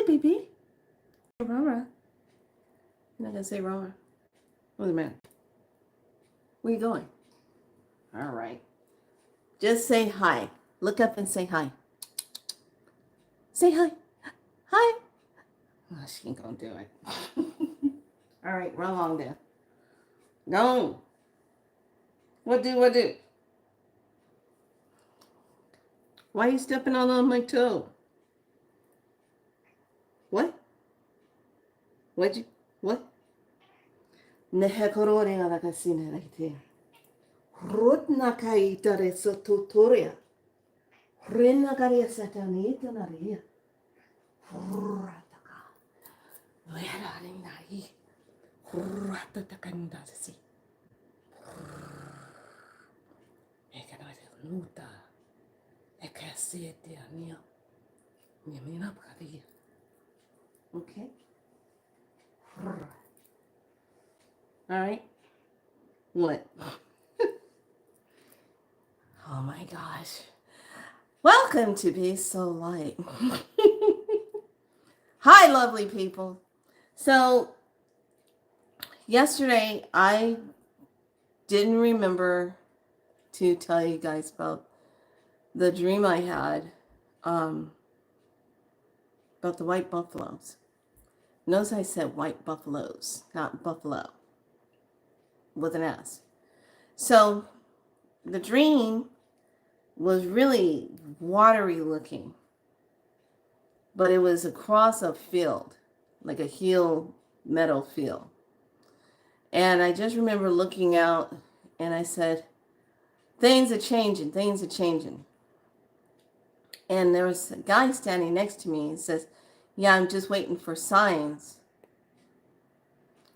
baby. Rara. You're not going to say Rara. What's the matter? Where you going? All right. Just say hi. Look up and say hi. Say hi. Hi. Oh, she ain't going to do it. All right, run along there. Go. What do? Why are you stepping on my toe? What? What? Nehekorore ga nakasine right Rotna kaitare sotutoria. Rena garia satanita naria. Rataka. Where nai. Ratatakandasi. Ekanate luta. Ekasiete ania. Yamina pakadia. Okay. All right. What? Oh my gosh. Welcome to Be So Light. Hi, lovely people. So, yesterday I didn't remember to tell you guys about the dream I had about the white buffaloes. Notice I said white buffaloes, not buffalo, with an S. So, the dream was really watery looking, but it was across a field, like a heel meadow field. And I just remember looking out and I said, things are changing. And there was a guy standing next to me and says, yeah, I'm just waiting for signs.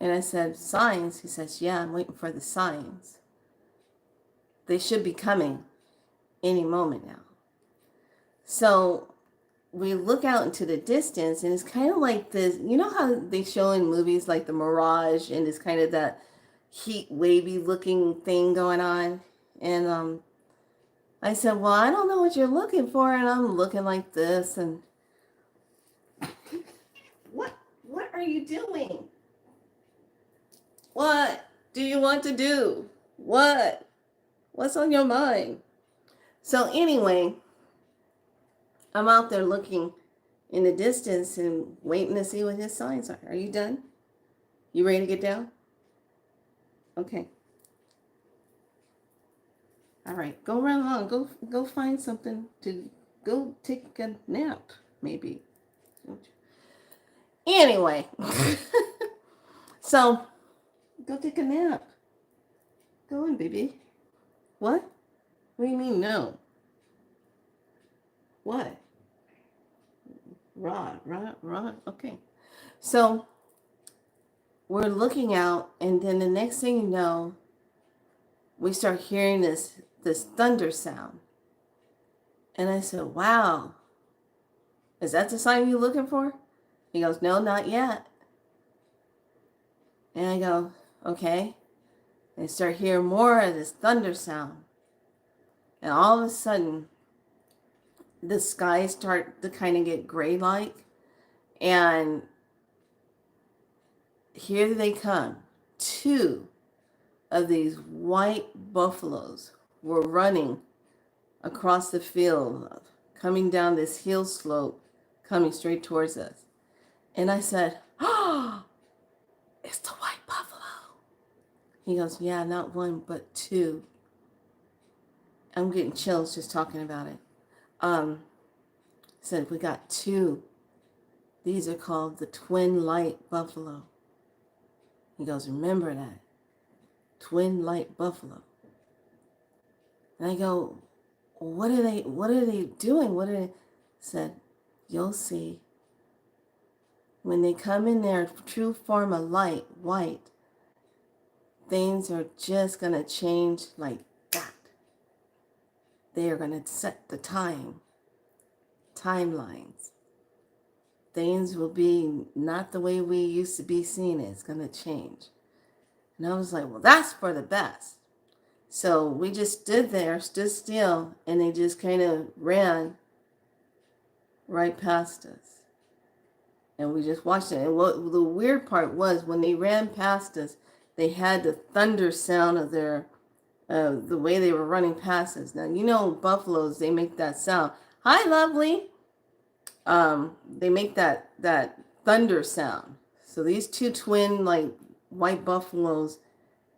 And I said, signs? He says, yeah, I'm waiting for the signs. They should be coming any moment now. So we look out into the distance and it's kind of like this, you know how they show in movies like The Mirage and it's kind of that heat wavy looking thing going on. And I said, well, I don't know what you're looking for. And I'm looking like this. And what are you doing? What do you want to do? What's on your mind? So anyway, I'm out there looking in the distance and waiting to see what his signs are. Are you done? You ready to get down? Okay. All right. Go run along. Go find something to go take a nap, maybe. Anyway. So, go take a nap. Go on, baby. What? What do you mean no? What? Rod. Okay. So, we're looking out, and then the next thing you know, we start hearing this thunder sound. And I said, wow, is that the sign you're looking for? He goes, no, not yet. And I go, okay. And I start hearing more of this thunder sound. And all of a sudden, the skies start to kind of get gray-like. And here they come. 2 of these white buffaloes were running across the field, coming down this hill slope, coming straight towards us. And I said, oh, it's the white buffalo. He goes, yeah, not 1, but 2. I'm getting chills just talking about it. Said, we got 2. These are called the twin light buffalo. He goes, remember that. Twin light buffalo. And I go, what are they doing? Said, you'll see. When they come in their true form of light, white, things are just going to change like that. They are going to set the timelines. Things will be not the way we used to be seen. It's going to change. And I was like, well, that's for the best. So we just stood still, and they just kind of ran right past us. And we just watched it. And what the weird part was, when they ran past us, they had the thunder sound of their the way they were running past us. Now, you know, buffaloes, they make that sound. Hi, lovely. They make that thunder sound. So these two twin, like, white buffaloes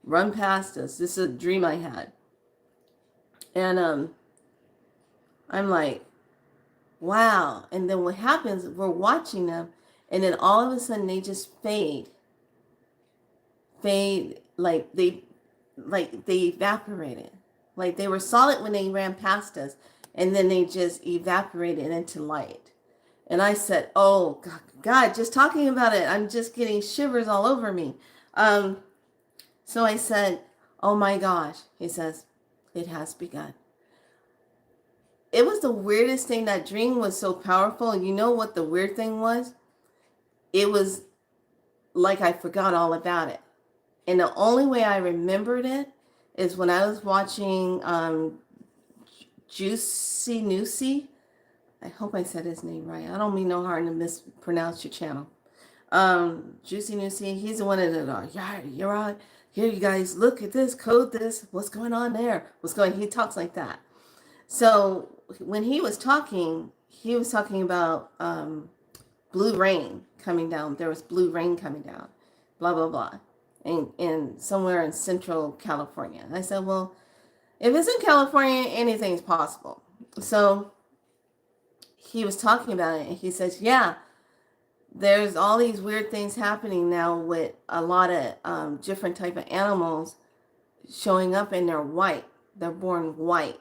run past us. This is a dream I had. And I'm like, wow. And then what happens, we're watching them, and then all of a sudden they just fade, like they evaporated. Like they were solid when they ran past us, and then they just evaporated into light. And I said, oh God, just talking about it, I'm just getting shivers all over me. So I said, oh my gosh. He says, it has begun. It was the weirdest thing. That dream was so powerful. And you know what the weird thing was? It was like I forgot all about it. And the only way I remembered it is when I was watching Juicy Newsy. I hope I said his name right. I don't mean no harm to mispronounce your channel. Juicy Newsy, he's the one that, yeah, you're right. Here, you guys, look at this, code this. What's going on there? He talks like that. So when he was talking about blue rain coming down. There was blue rain coming down, blah, blah, blah. And somewhere in Central California. And I said, well, if it's in California, anything's possible. So he was talking about it, and he says, yeah, there's all these weird things happening now with a lot of different type of animals showing up, and they're white. They're born white.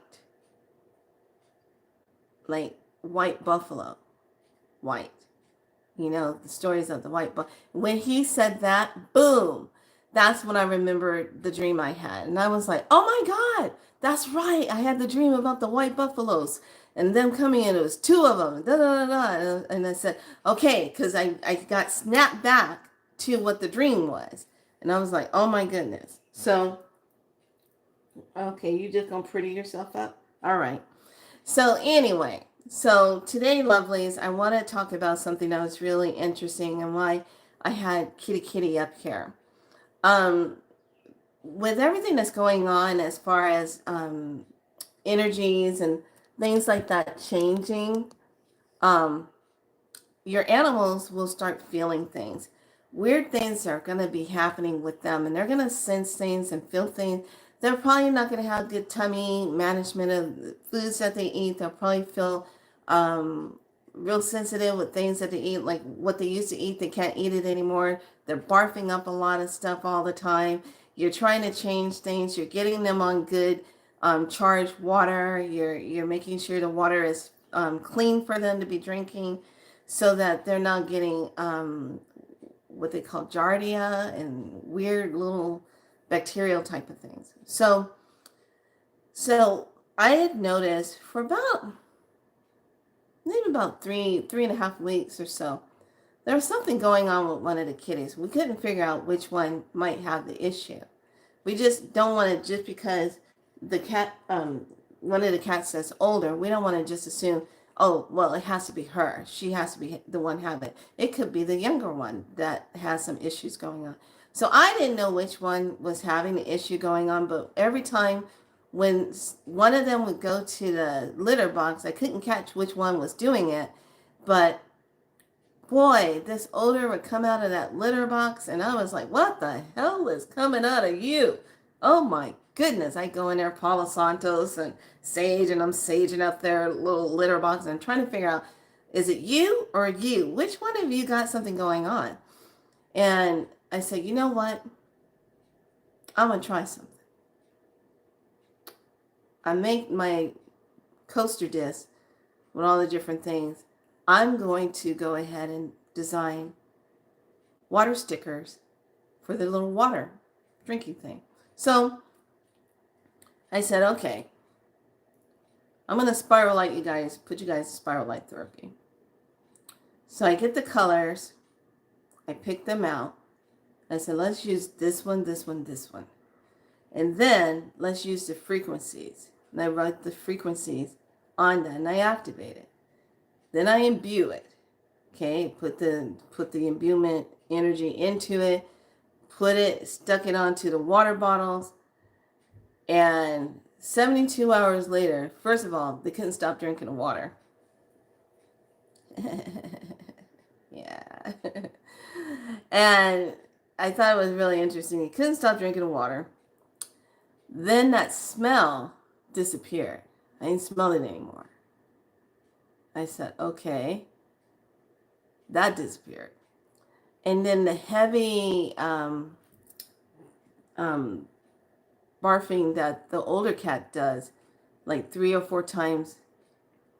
Like white buffalo. White. You know, the stories of the white buffalo. When he said that, boom, that's when I remembered the dream I had. And I was like, oh my God, that's right. I had the dream about the white buffaloes and them coming in. It was two of them. Da, da, da, da. And I said, okay, because I got snapped back to what the dream was. And I was like, oh my goodness. So, okay, you just gonna pretty yourself up? All right. So anyway, so today, lovelies, I want to talk about something that was really interesting and why I had Kitty up here. With everything that's going on as far as energies and things like that changing, your animals will start feeling things. Weird things are going to be happening with them, and they're going to sense things and feel things. They're probably not going to have good tummy management of the foods that they eat. They'll probably feel real sensitive with things that they eat, like what they used to eat, they can't eat it anymore. They're barfing up a lot of stuff all the time. You're trying to change things. You're getting them on good charged water. You're making sure the water is clean for them to be drinking, so that they're not getting what they call giardia and weird little bacterial type of things. So I had noticed for about maybe about three and a half weeks or so, there was something going on with one of the kitties. We couldn't figure out which one might have the issue. We just don't want to, just because the cat, one of the cats that's older, we don't want to just assume, oh, well, it has to be her. She has to be the one having it. It could be the younger one that has some issues going on. So I didn't know which one was having the issue going on, but every time when one of them would go to the litter box, I couldn't catch which one was doing it, but boy, this odor would come out of that litter box, and I was like, what the hell is coming out of you? Oh my goodness. I go in there, Palo Santos and sage, and I'm saging up their little litter box, and I'm trying to figure out, is it you or you? Which one of you got something going on? And I said, you know what? I'm going to try something. I make my coaster disc with all the different things. I'm going to go ahead and design water stickers for the little water drinking thing. So I said, okay, I'm going to spiral light you guys, put you guys spiral light therapy. So I get the colors, I pick them out. I said, let's use this one, this one, this one. And then let's use the frequencies. And I write the frequencies on that, and I activate it. Then I imbue it Okay, put the imbuement energy into it, stuck it onto the water bottles, and 72 hours later, first of all, they couldn't stop drinking the water. Yeah. And I thought it was really interesting. He couldn't stop drinking the water. Then that smell disappeared. I didn't smell it anymore. I said, okay, that disappeared. And then the heavy barfing that the older cat does, like 3 or 4 times,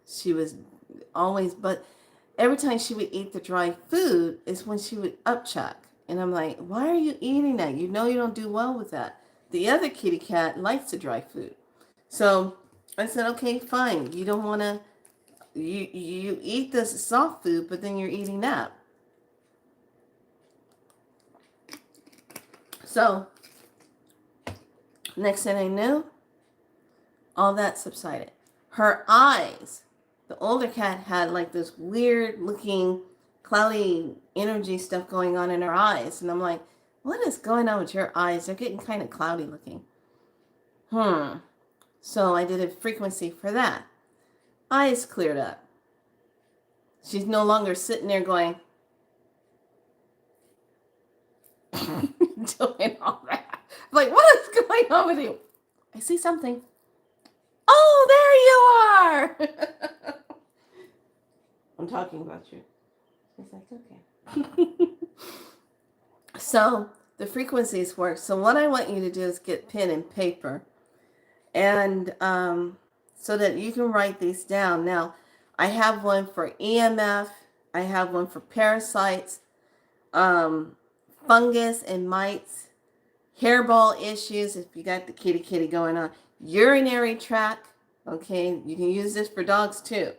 she was always, but every time she would eat the dry food is when she would upchuck. And I'm like, why are you eating that? You know you don't do well with that. The other kitty cat likes the dry food. So I said, okay, fine. You don't want to, you eat this soft food, but then you're eating that. So next thing I knew, all that subsided. Her eyes, the older cat had like this weird looking cloudy energy stuff going on in her eyes. And I'm like, what is going on with your eyes? They're getting kind of cloudy looking. So I did a frequency for that. Eyes cleared up. She's no longer sitting there going, doing all that. I'm like, what is going on with you? I see something. Oh, there you are. I'm talking about you. She's like, okay. So the frequencies work. So what I want you to do is get pen and paper, and so that you can write these down. Now, I have one for EMF. I have one for parasites, fungus and mites, hairball issues, if you got the kitty going on, urinary tract. Okay, you can use this for dogs too.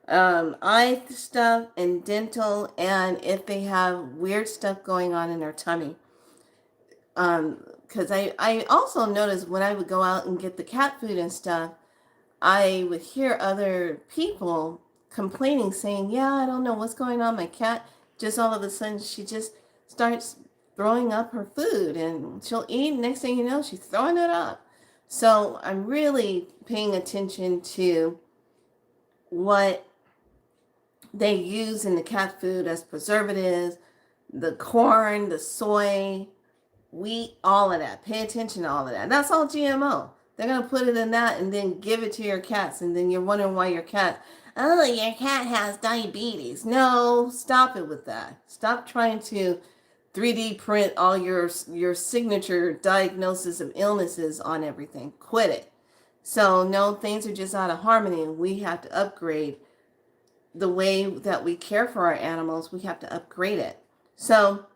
Eye stuff and dental, and if they have weird stuff going on in their tummy. Because I also noticed when I would go out and get the cat food and stuff, I would hear other people complaining, saying, yeah, I don't know what's going on. My cat, just all of a sudden, she just starts throwing up her food, and she'll eat. Next thing you know, she's throwing it up. So I'm really paying attention to what they use in the cat food as preservatives, the corn, the soy, wheat, all of that. Pay attention to all of that. That's all GMO. They're going to put it in that and then give it to your cats. And then you're wondering why your cat, oh, your cat has diabetes. No, stop it with that. Stop trying to 3D print all your signature diagnosis of illnesses on everything. Quit it. So no, things are just out of harmony. We have to upgrade the way that we care for our animals. We have to upgrade it. So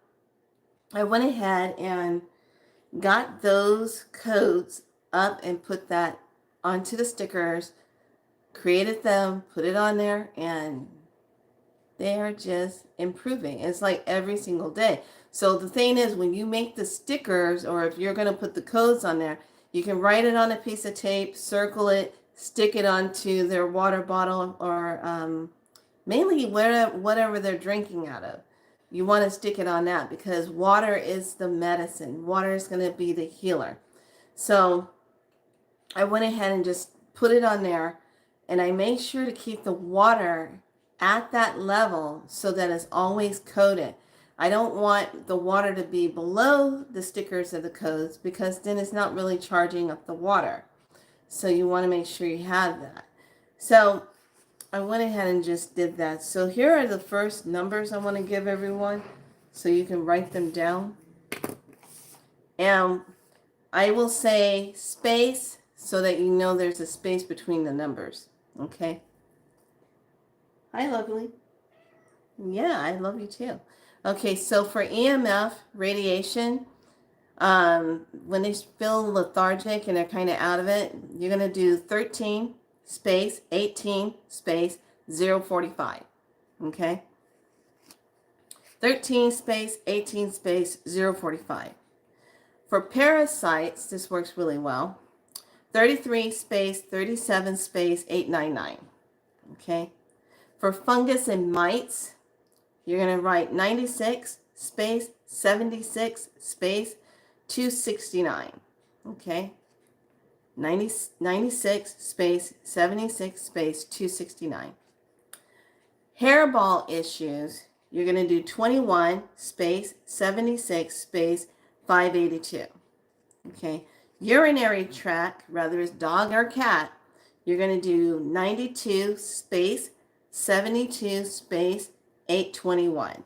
I went ahead and got those codes up and put that onto the stickers, created them, put it on there, and they're just improving. It's like every single day. So the thing is, when you make the stickers, or if you're going to put the codes on there, you can write it on a piece of tape, circle it, stick it onto their water bottle, or mainly whatever they're drinking out of. You want to stick it on that, because water is the medicine. Water is going to be the healer. So I went ahead and just put it on there, and I made sure to keep the water at that level so that it's always coated. I don't want the water to be below the stickers of the codes, because then it's not really charging up the water. So you want to make sure you have that. So I went ahead and just did that. So here are the first numbers I want to give everyone, so you can write them down. And I will say space so that you know there's a space between the numbers. Okay? Hi, lovely. Yeah, I love you too. Okay, so for EMF radiation, when they feel lethargic and they're kind of out of it, you're going to do 13 space 18 space 045. Okay? 13 space 18 space 045. For parasites, this works really well. 33 space 37 space 899. Okay? For fungus and mites, You're going to write 96 space 76 space 269. Okay? 96 space 76 space 269. Hairball issues, you're going to do 21 space 76 space 582. Okay. Urinary tract, whether it's dog or cat, you're going to do 92 space 72 space 821.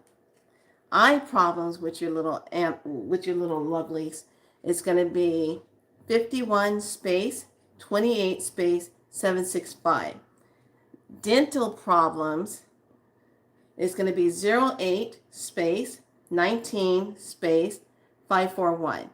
Eye problems with your little lovelies, it's going to be 51 space 28 space 765. Dental problems is going to be 08 space 19 space 541.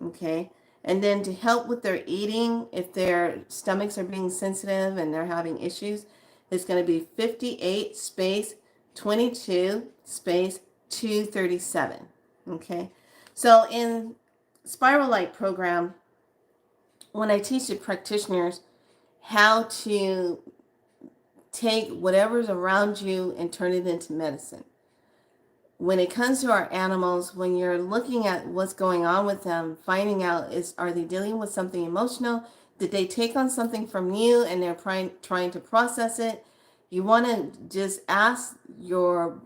Okay. And then to help with their eating, if their stomachs are being sensitive and they're having issues, it's going to be 58 space 22 space 237. Okay. So in Spiral Light program, when I teach the practitioners how to take whatever's around you and turn it into medicine. When it comes to our animals, when you're looking at what's going on with them, finding out are they dealing with something emotional? Did they take on something from you and they're trying to process it? You want to just ask your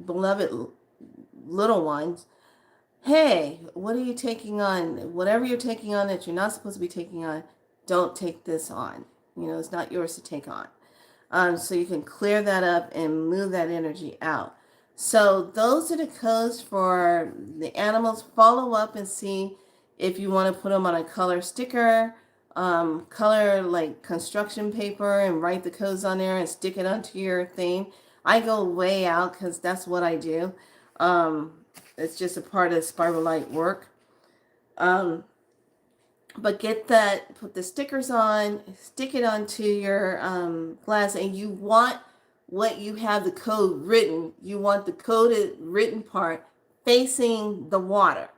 beloved little ones, hey, what are you taking on? Whatever you're taking on that you're not supposed to be taking on, don't take this on. It's not yours to take on. So you can clear that up and move that energy out. So those are the codes for the animals. Follow up and see if you want to put them on a color sticker, color like construction paper and write the codes on there and stick it onto your thing. I go way out because that's what I do. It's just a part of Spiral Light work. But put the stickers on, stick it onto your glass, and you want what you have the code written. You want the coded written part facing the water,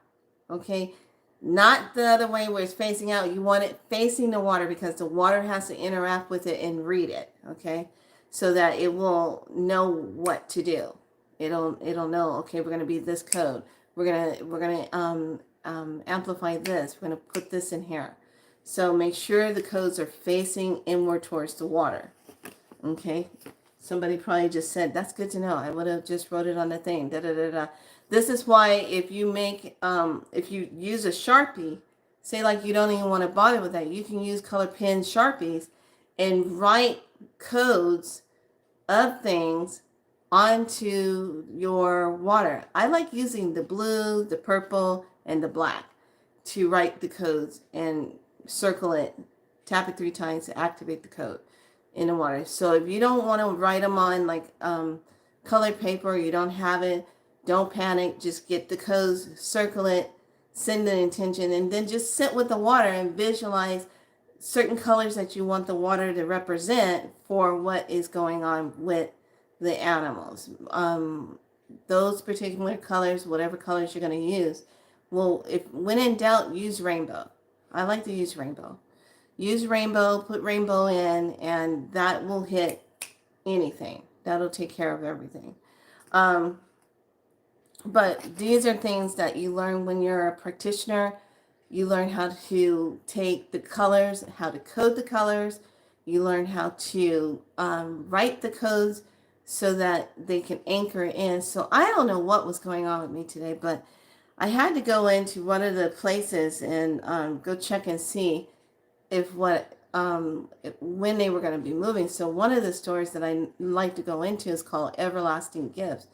okay? Not the other way where it's facing out. You want it facing the water because the water has to interact with it and read it, okay? So that it will know what to do. It'll know, okay, we're going to be this code. We're going to amplify this. We're going to put this in here. So make sure the codes are facing inward towards the water. Okay. Somebody probably just said, that's good to know. I would have just wrote it on the thing. Da, da, da, da. This is why if you use a Sharpie, say like you don't even want to bother with that, you can use color pen Sharpies and write codes of things onto your water. I like using the blue, the purple, and the black to write the codes and circle it, tap it 3 times to activate the code in the water. So if you don't want to write them on like colored paper, you don't have it, don't panic. Just get the codes, circle it, send an intention, and then just sit with the water and visualize certain colors that you want the water to represent for what is going on with the animals. Those particular colors, whatever colors you're going to use, when in doubt, use rainbow. I like to use rainbow. Use rainbow, put rainbow in, and that will hit anything. That'll take care of everything. But these are things that you learn when you're a practitioner. You learn how to take the colors, how to code the colors. You learn how to write the codes so that they can anchor in. So I don't know what was going on with me today, but I had to go into one of the places and go check and see when they were going to be moving. So one of the stores that I like to go into is called Everlasting Gifts.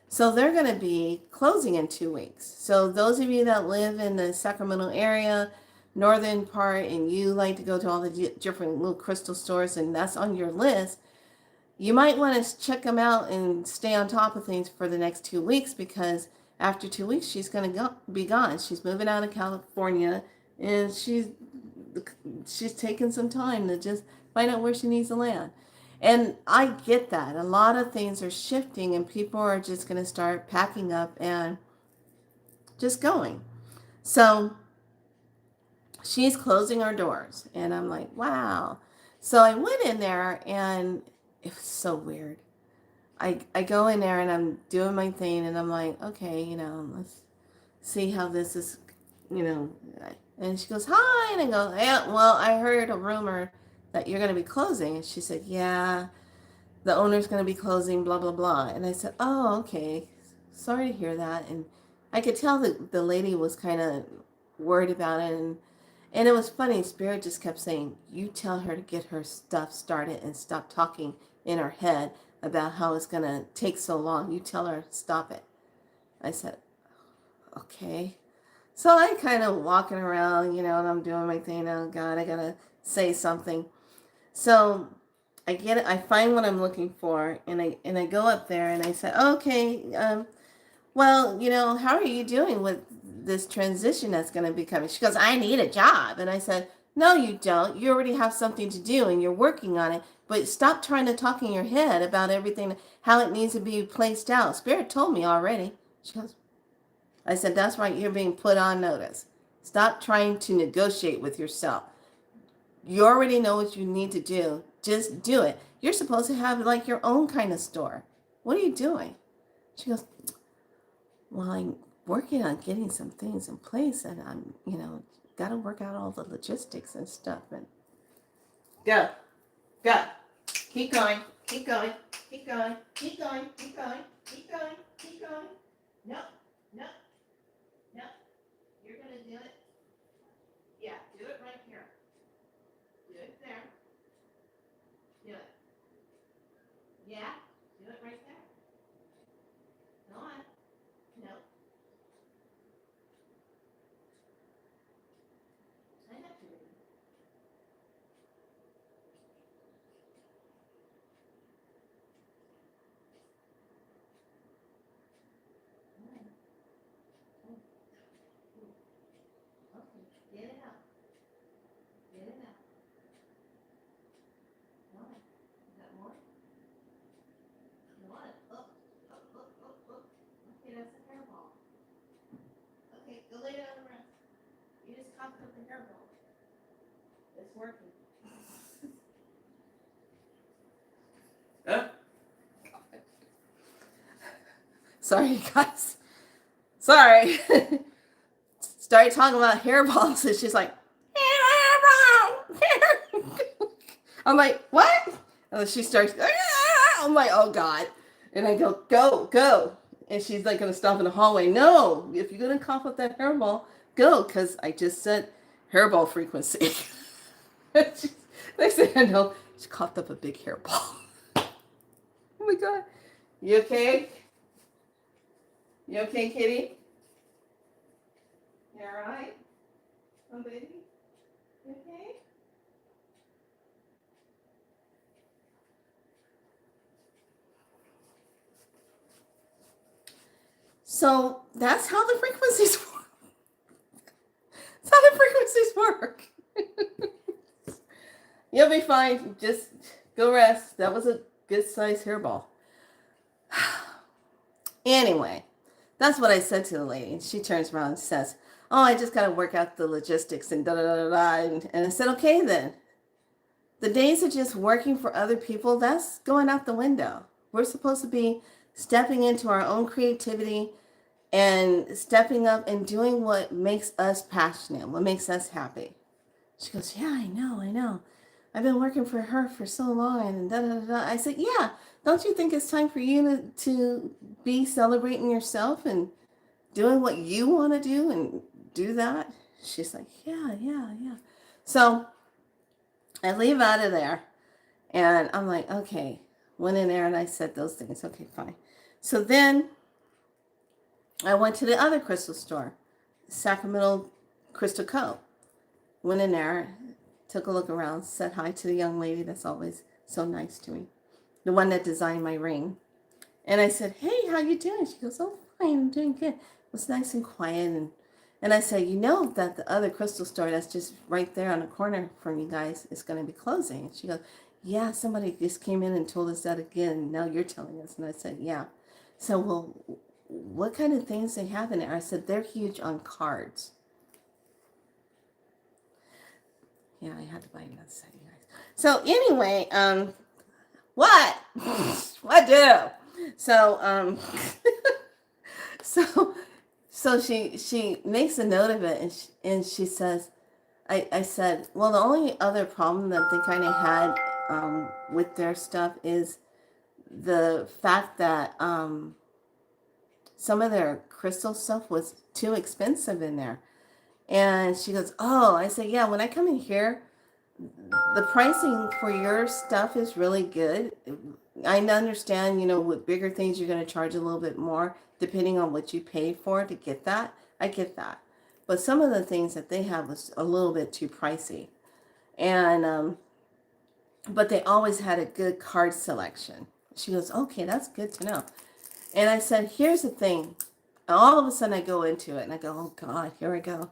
So they're going to be closing in 2 weeks. So those of you that live in the Sacramento area, northern part, and you like to go to all the different little crystal stores, and that's on your list, you might want to check them out and stay on top of things for the next 2 weeks, because after 2 weeks, she's going to be gone. She's moving out of California, and she's taking some time to just find out where she needs to land. And I get that. A lot of things are shifting, and people are just going to start packing up and just going. So she's closing our doors, and I'm like, wow. So I went in there, and it was so weird. I go in there and I'm doing my thing and I'm like, okay, let's see how this is, you know. And she goes, hi. And I go, yeah, well, I heard a rumor that you're going to be closing. And she said, yeah, the owner's going to be closing, blah, blah, blah. And I said, oh, okay. Sorry to hear that. And I could tell that the lady was kind of worried about it. And it was funny. Spirit just kept saying, you tell her to get her stuff started and stop talking in her head about how it's going to take so long. You tell her, stop it. I said, okay. So I kind of walking around, and I'm doing my thing. Oh God, I gotta say something. So I get it. I find what I'm looking for, and I go up there and I said, okay, well, how are you doing with this transition that's going to be coming? She goes, I need a job, and I said, no, you don't. You already have something to do, and you're working on it. But stop trying to talk in your head about everything, how it needs to be placed out. Spirit told me already. She goes, I said, that's right. You're being put on notice. Stop trying to negotiate with yourself. You already know what you need to do. Just do it. You're supposed to have like your own kind of store. What are you doing? She goes, well, I'm working on getting some things in place and I'm, got to work out all the logistics and stuff. And go. Keep going. Keep going. Keep going. Keep going. Keep going. Keep going. Keep going. No. No. No. You're going to do it. Yeah, do it right here. Do it there. Do it. Yeah, do it right there. Go on. No. I have to read. Okay, get it out. Get it out. Go on. You got more? Go on. Up. Okay, that's a hairball. Okay, go lay down and rest. You just coughed up the hairball. It's working. Huh? Sorry, guys. Sorry. Started talking about hairballs, and she's like, hairball. I'm like, what? And then she starts, I'm like, oh God. And I go, go. And she's like going to stop in the hallway. No, if you're going to cough up that hairball, go, because I just said hairball frequency. They said, I know. She coughed up a big hairball. Oh my God. You okay? You okay, kitty? You all right? Oh, baby? You okay? So that's how the frequencies work. That's how the frequencies work. You'll be fine. Just go rest. That was a good size hairball. Anyway, that's what I said to the lady. She turns around and says, oh, I just got to work out the logistics and da-da-da-da-da. And I said, okay, then. The days of just working for other people, that's going out the window. We're supposed to be stepping into our own creativity and stepping up and doing what makes us passionate, what makes us happy. She goes, yeah, I know. I've been working for her for so long. And da-da-da-da. I said, yeah, don't you think it's time for you to be celebrating yourself and doing what you want to do and do that? She's like, yeah. So I leave out of there and I'm like, okay, went in there and I said those things. Okay, fine. So then I went to the other crystal store, Sacramento Crystal Co. Went in there, took a look around, said hi to the young lady that's always so nice to me, the one that designed my ring. And I said, hey, how you doing? She goes, oh, fine, I'm doing good. It was nice and quiet. And I said, you know that the other crystal store that's just right there on the corner from you guys is going to be closing. And she goes, yeah, somebody just came in and told us that again. Now you're telling us. And I said, yeah. So, well, what kind of things they have in there? I said, they're huge on cards. Yeah, I had to buy another set, you guys. So anyway, what? What do? So, so, so she makes a note of it, and she says, I said, well, the only other problem that they kind of had with their stuff is the fact that some of their crystal stuff was too expensive in there. And she goes, oh, I said, yeah, when I come in here, the pricing for your stuff is really good. I understand, with bigger things, you're going to charge a little bit more depending on what you paid for to get that. I get that. But some of the things that they have was a little bit too pricey. And, but they always had a good card selection. She goes, okay, that's good to know. And I said, here's the thing. All of a sudden I go into it and I go, oh God, here we go.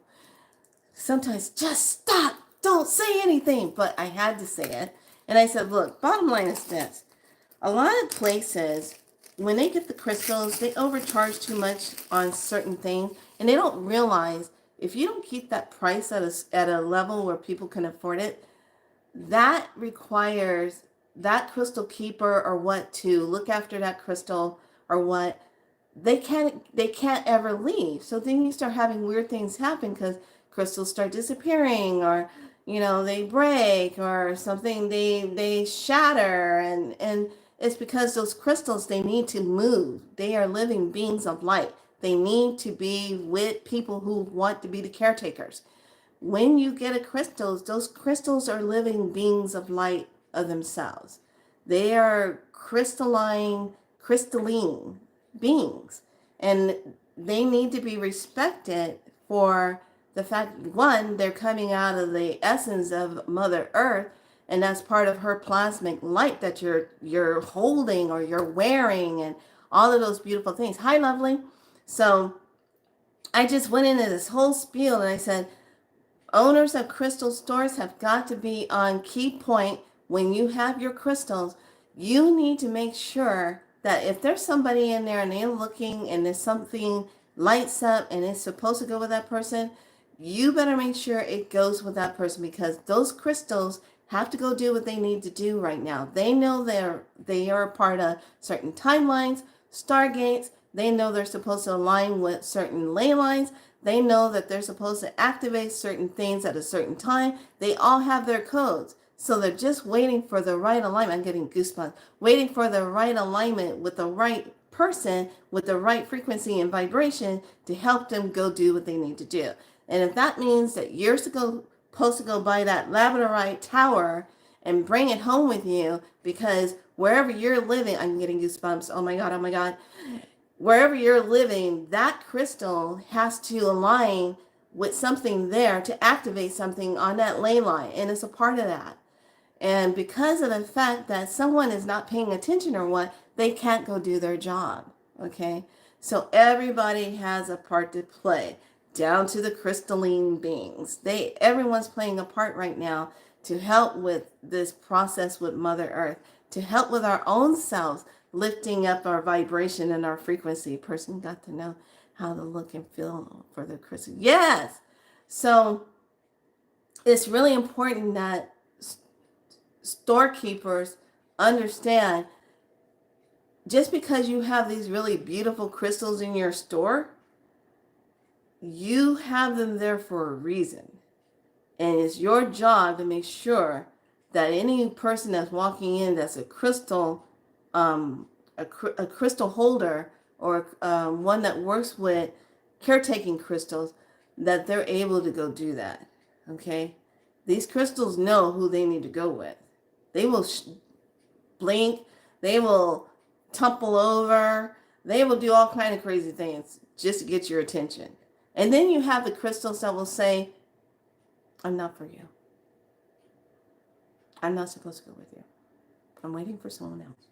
Sometimes just stop. Don't say anything. But I had to say it. And I said, look, bottom line is this. A lot of places, when they get the crystals, they overcharge too much on certain things. And they don't realize if you don't keep that price at a level where people can afford it, that requires that crystal keeper or what to look after that crystal or what they can't ever leave. So then you start having weird things happen because crystals start disappearing, or they break, or something, they shatter, and it's because those crystals, they need to move. They are living beings of light. They need to be with people who want to be the caretakers. When you get a crystals, those crystals are living beings of light of themselves. They are crystalline beings, and they need to be respected for the fact, one, they're coming out of the essence of Mother Earth, and that's part of her plasmic light that you're holding or you're wearing, and all of those beautiful things. Hi, lovely. So I just went into this whole spiel, and I said, owners of crystal stores have got to be on key point. When you have your crystals, you need to make sure that if there's somebody in there and they're looking and there's something lights up and it's supposed to go with that person, you better make sure it goes with that person, because those crystals have to go do what they need to do right now. They know they are a part of certain timelines, stargates. They know they're supposed to align with certain ley lines. They know that they're supposed to activate certain things at a certain time. They all have their codes. So they're just waiting for the right alignment. I'm getting goosebumps. Waiting for the right alignment with the right person, with the right frequency and vibration to help them go do what they need to do. And if that means that you're supposed to go buy that labradorite tower and bring it home with you, because wherever you're living, I'm getting goosebumps. Oh my God, oh my God. Wherever you're living, that crystal has to align with something there to activate something on that ley line, and it's a part of that. And because of the fact that someone is not paying attention or what, they can't go do their job, okay? So everybody has a part to play, down to the crystalline beings. Everyone's playing a part right now to help with this process with Mother Earth, to help with our own selves, lifting up our vibration and our frequency. Person got to know how to look and feel for the crystal. Yes. So it's really important that storekeepers understand, just because you have these really beautiful crystals in your store, you have them there for a reason. And it's your job to make sure that any person that's walking in that's a crystal crystal holder, or one that works with caretaking crystals, that they're able to go do that. Okay? These crystals know who they need to go with. They will blink. They will tumble over. They will do all kinds of crazy things just to get your attention. And then you have the crystals that will say, I'm not for you. I'm not supposed to go with you. I'm waiting for someone else.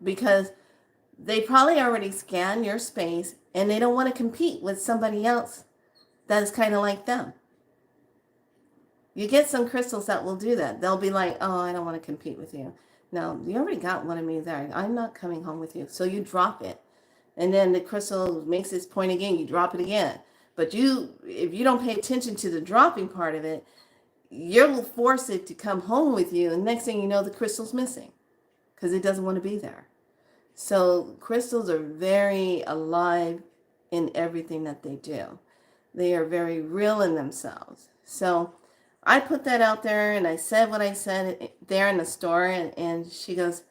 Because they probably already scanned your space and they don't want to compete with somebody else that is kind of like them. You get some crystals that will do that. They'll be like, oh, I don't want to compete with you. No, you already got one of me there. I'm not coming home with you. So you drop it. And then the crystal makes its point again. You drop it again. But if you don't pay attention to the dropping part of it, you'll force it to come home with you. And next thing you know, the crystal's missing because it doesn't want to be there. So crystals are very alive in everything that they do. They are very real in themselves. So I put that out there and I said what I said there in the store, and she goes,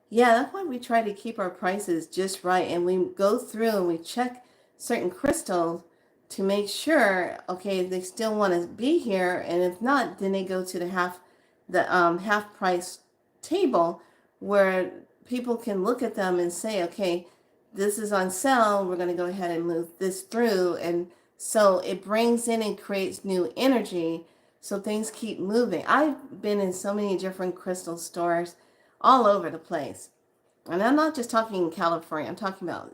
yeah, that's why we try to keep our prices just right. And we go through and we check certain crystals to make sure, okay, they still want to be here. And if not, then they go to the half price table where people can look at them and say, okay, this is on sale. We're going to go ahead and move this through. And so it brings in and creates new energy. So things keep moving. I've been in so many different crystal stores all over the place. And I'm not just talking in California. I'm talking about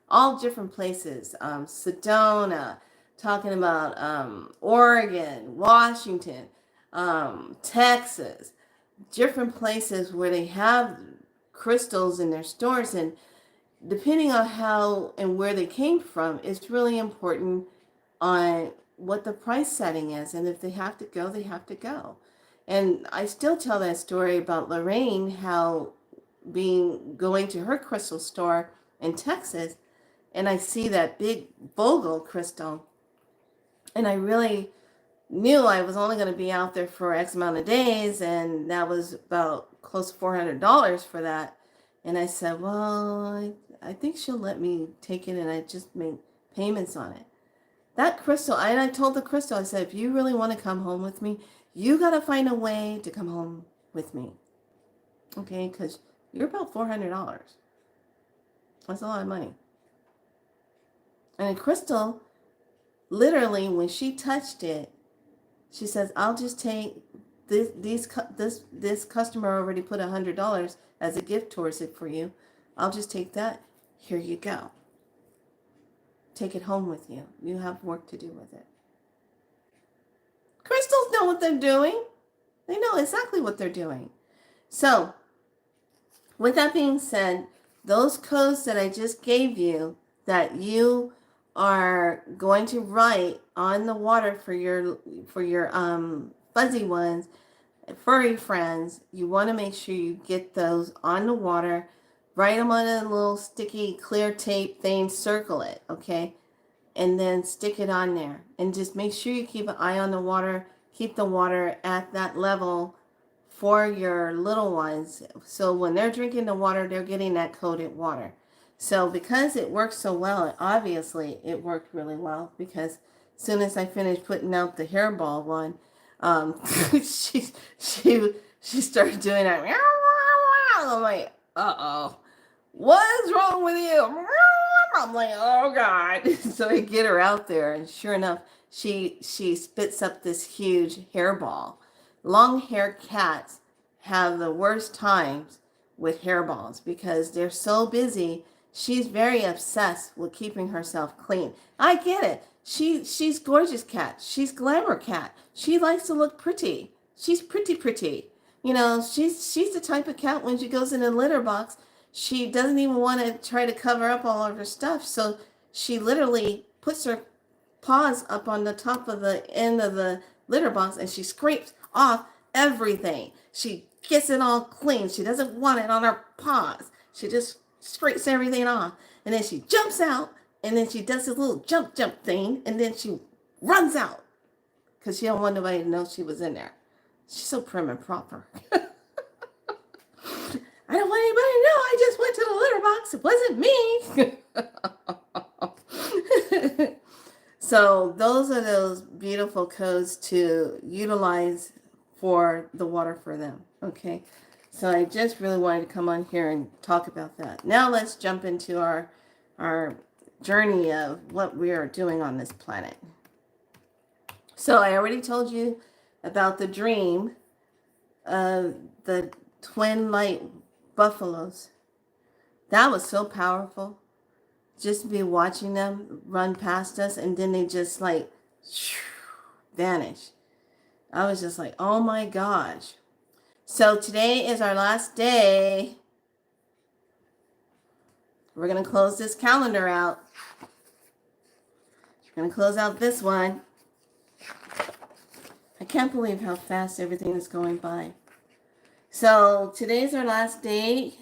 all different places. Sedona, talking about Oregon, Washington, Texas, different places where they have crystals in their stores. And depending on how and where they came from, it's really important on what the price setting is. And if they have to go, they have to go. And I still tell that story about Lorraine, how going to her crystal store in Texas, and I see that big Vogel crystal, and I really knew I was only going to be out there for X amount of days, and that was about close to $400 for that. And I said, well, I think she'll let me take it, and I just make payments on it. That crystal, and I told the crystal, I said, if you really want to come home with me, you got to find a way to come home with me. Okay, because you're about $400. That's a lot of money. And a crystal, literally, when she touched it, she says, I'll just take this customer already put $100 as a gift towards it for you. I'll just take that. Here you go. Take it home with you. You have work to do with it. Crystals know what they're doing. They know exactly what they're doing. So, with that being said, those codes that I just gave you that you are going to write on the water for your fuzzy ones, furry friends, you want to make sure you get those on the water. Write them on a little sticky clear tape thing, circle it, okay? And then stick it on there. And just make sure you keep an eye on the water. Keep the water at that level for your little ones. So when they're drinking the water, they're getting that coded water. So because it worked so well, obviously it worked really well, because as soon as I finished putting out the hairball one, she started doing that. I'm like, uh-oh, what is wrong with you? I'm like, oh God. So I get her out there, and sure enough, she spits up this huge hairball. Long hair cats have the worst times with hairballs because they're so busy. She's very obsessed with keeping herself clean. I get it. She's gorgeous cat. She's glamour cat. She likes to look pretty. She's pretty. You know, she's the type of cat when she goes in a litter box, she doesn't even want to try to cover up all of her stuff. So she literally puts her paws up on the top of the end of the litter box and she scrapes off everything. She gets it all clean. She doesn't want it on her paws. She just scrapes everything off. And then she jumps out, and then she does this little jump thing, and then she runs out because she don't want nobody to know she was in there. She's so prim and proper. I don't want anybody to know I just went to the litter box. It wasn't me. So those are those beautiful codes to utilize for the water for them. Okay. So I just really wanted to come on here and talk about that. Now let's jump into our journey of what we are doing on this planet. So I already told you about the dream of the twin light buffaloes. That was so powerful. Just to be watching them run past us, and then they just like vanish. I was just like, oh my gosh. So today is our last day. We're going to close this calendar out. We're going to close out this one. I can't believe how fast everything is going by. So today's our last day.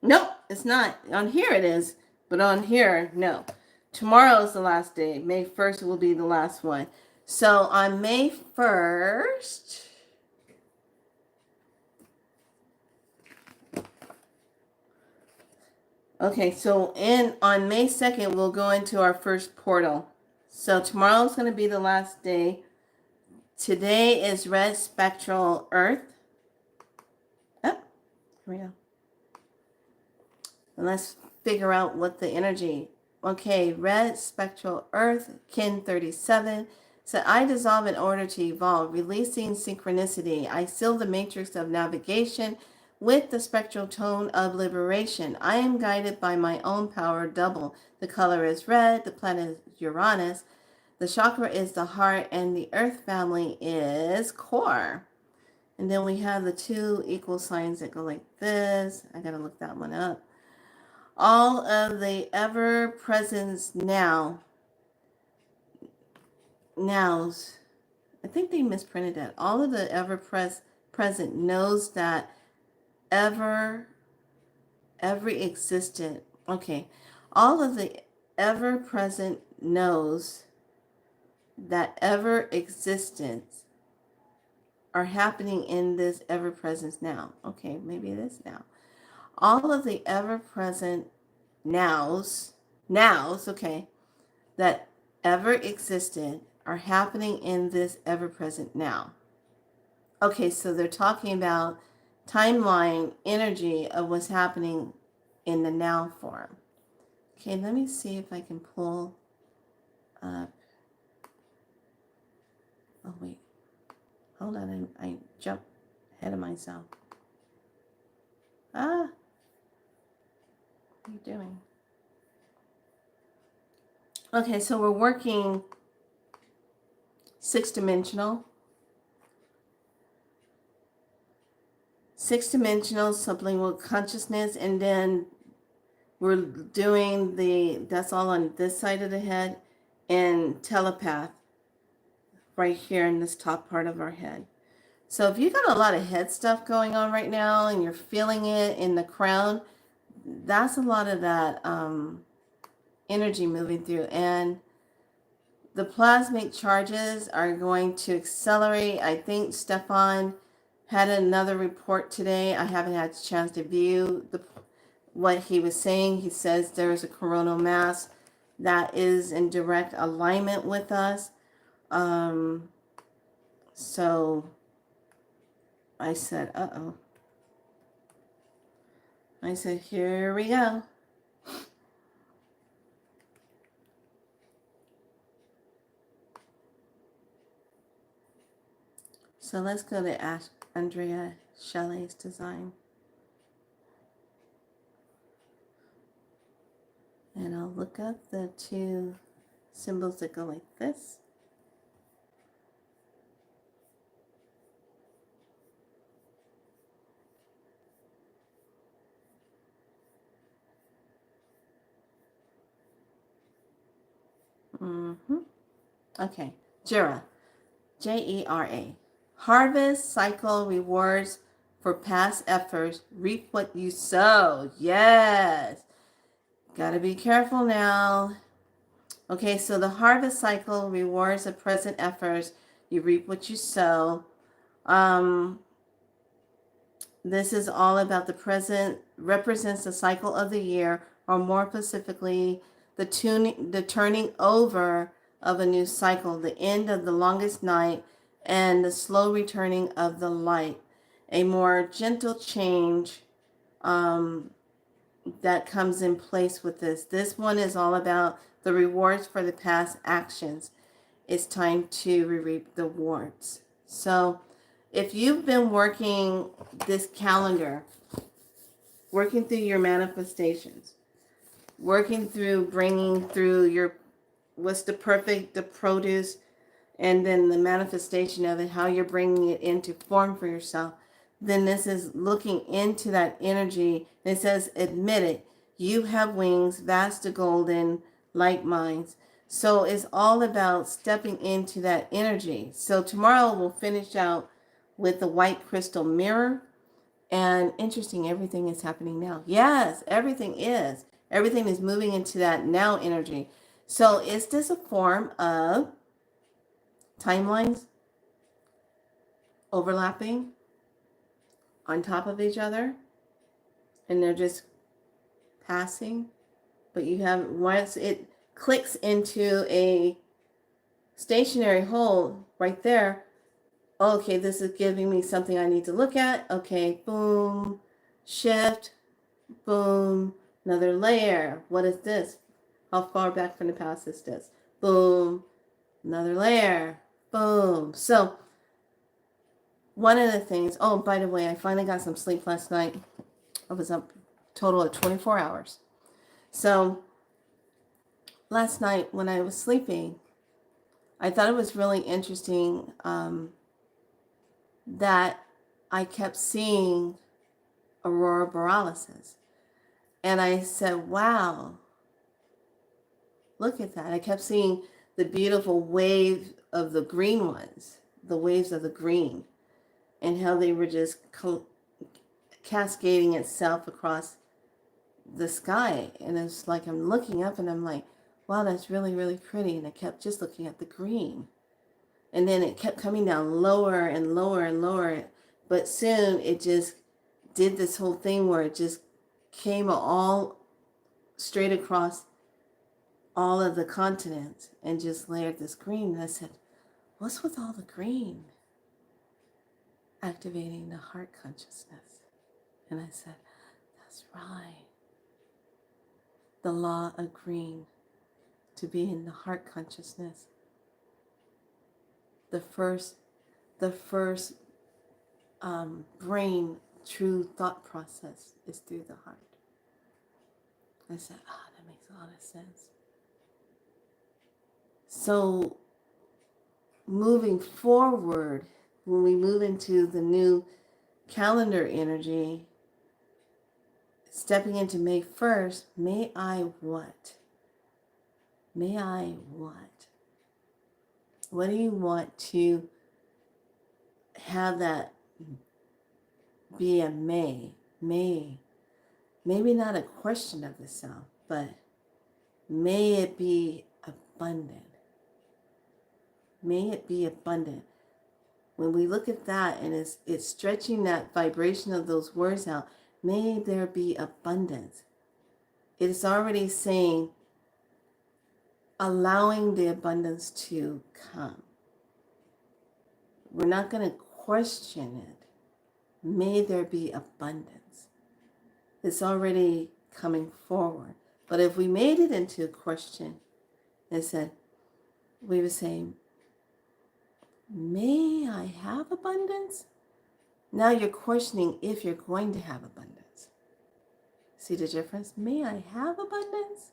Nope, it's not. On here it is, but on here, no. Tomorrow is the last day. May 1st will be the last one. So on May 1st, okay, so on May 2nd, we'll go into our first portal. So tomorrow is going to be the last day. Today is red spectral earth. Oh, here we go. And let's figure out what the energy. Okay, red spectral earth, kin 37. So I dissolve in order to evolve, releasing synchronicity. I seal the matrix of navigation with the spectral tone of liberation. I am guided by my own power double. The color is red, the planet is Uranus, the chakra is the heart, and the earth family is core. And then we have the two equal signs that go like this. I gotta look that one up. All of the ever presence nows. I think they misprinted that. All of the ever present knows that every existent. Okay. All of the ever present knows that ever existence are happening in this ever presence now. Okay, maybe it is now. All of the ever-present nows, okay, that ever existed are happening in this ever-present now. Okay, so they're talking about timeline energy of what's happening in the now form. Okay, let me see if I can pull up. Oh, wait. Hold on, I jumped ahead of myself. What are you doing? Okay, so we're working 6-dimensional. 6-dimensional sublingual consciousness, and then we're doing that's all on this side of the head, and telepath right here in this top part of our head. So if you got a lot of head stuff going on right now and you're feeling it in the crown, that's a lot of that energy moving through. And the plasmic charges are going to accelerate. I think Stefan had another report today. I haven't had a chance to view what he was saying. He says there's a coronal mass that is in direct alignment with us. So I said, uh-oh. I said, here we go. So let's go to Andrea Shelley's design. And I'll look up the two symbols that go like this. Okay, Jera, Jera. Harvest cycle rewards for past efforts. Reap what you sow. Yes. Gotta be careful now. Okay, so the harvest cycle rewards the present efforts. You reap what you sow. This is all about the present, represents the cycle of the year, or more specifically, the turning over of a new cycle, the end of the longest night, and the slow returning of the light. A more gentle change that comes in place with this. This one is all about the rewards for the past actions. It's time to reap the rewards. So if you've been working this calendar, working through your manifestations, working through bringing through what's the produce, and then the manifestation of it, how you're bringing it into form for yourself, then this is looking into that energy. It says, admit it, you have wings, vast to golden, like minds. So it's all about stepping into that energy. So tomorrow we'll finish out with the white crystal mirror. And interesting, everything is happening now. Yes, everything is. Everything is moving into that now energy. So is this a form of timelines overlapping on top of each other? And they're just passing? But you have, once it clicks into a stationary hole right there, okay, this is giving me something I need to look at. Okay, boom, shift, boom, another layer. What is this? How far back from the past is this? Boom, another layer, boom. So one of the things, oh, by the way, I finally got some sleep last night. I was up total of 24 hours. So last night when I was sleeping, I thought it was really interesting that I kept seeing aurora borealis. And I said, wow, look at that. I kept seeing the beautiful wave of the green ones, the waves of the green, and how they were just cascading itself across the sky. And it's like I'm looking up and I'm like, wow, that's really, really pretty. And I kept just looking at the green. And then it kept coming down lower and lower and lower. But soon it just did this whole thing where it just came all straight across all of the continents and just layered this green. And I said, what's with all the green? Activating the heart consciousness. And I said, that's right. The law of green, to be in the heart consciousness. The first brain true thought process is through the heart. I said, that makes a lot of sense. So moving forward, when we move into the new calendar energy, stepping into May 1st, may I what? May I what? What do you want to have that be a may? May. Maybe not a question of the self, but may it be abundant. May it be abundant. When we look at that and it's stretching that vibration of those words out, may there be abundance. It is already saying, allowing the abundance to come. We're not going to question it. May there be abundance. It's already coming forward. But if we made it into a question and said, we were saying, may I have abundance? Now you're questioning if you're going to have abundance. See the difference? May I have abundance?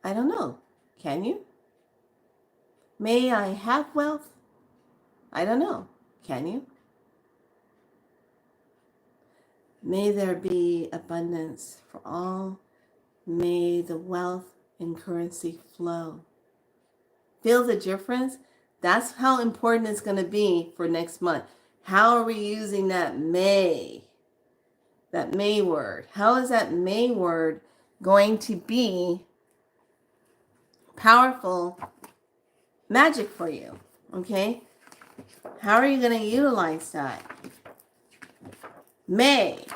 I don't know. Can you? May I have wealth? I don't know. Can you? May there be abundance for all. May the wealth and currency flow. Feel the difference? That's how important it's going to be for next month. How are we using that may? That may word. How is that may word going to be powerful magic for you? Okay? How are you going to utilize that? May.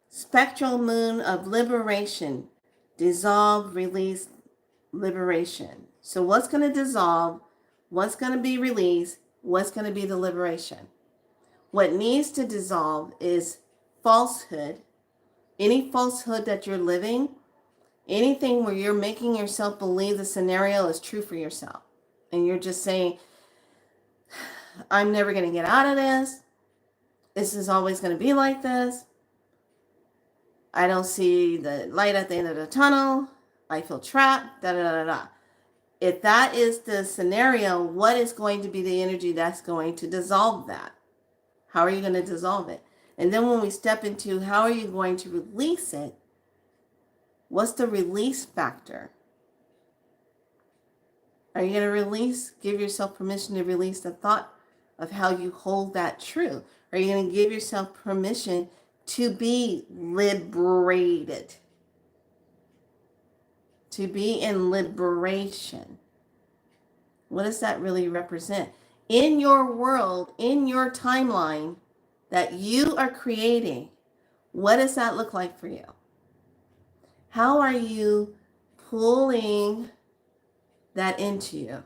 Spectral moon of liberation. Dissolve, release, liberation. So what's going to dissolve? What's going to be released? What's going to be the liberation? What needs to dissolve is falsehood. Any falsehood that you're living, anything where you're making yourself believe the scenario is true for yourself. And you're just saying, I'm never going to get out of this. This is always going to be like this. I don't see the light at the end of the tunnel. I feel trapped. Da da da da. If that is the scenario, what is going to be the energy that's going to dissolve that? How are you going to dissolve it? And then when we step into how are you going to release it, what's the release factor? Are you going to give yourself permission to release the thought of how you hold that true? Are you going to give yourself permission to be liberated? To be in liberation. What does that really represent? In your world, in your timeline that you are creating, what does that look like for you? How are you pulling that into you?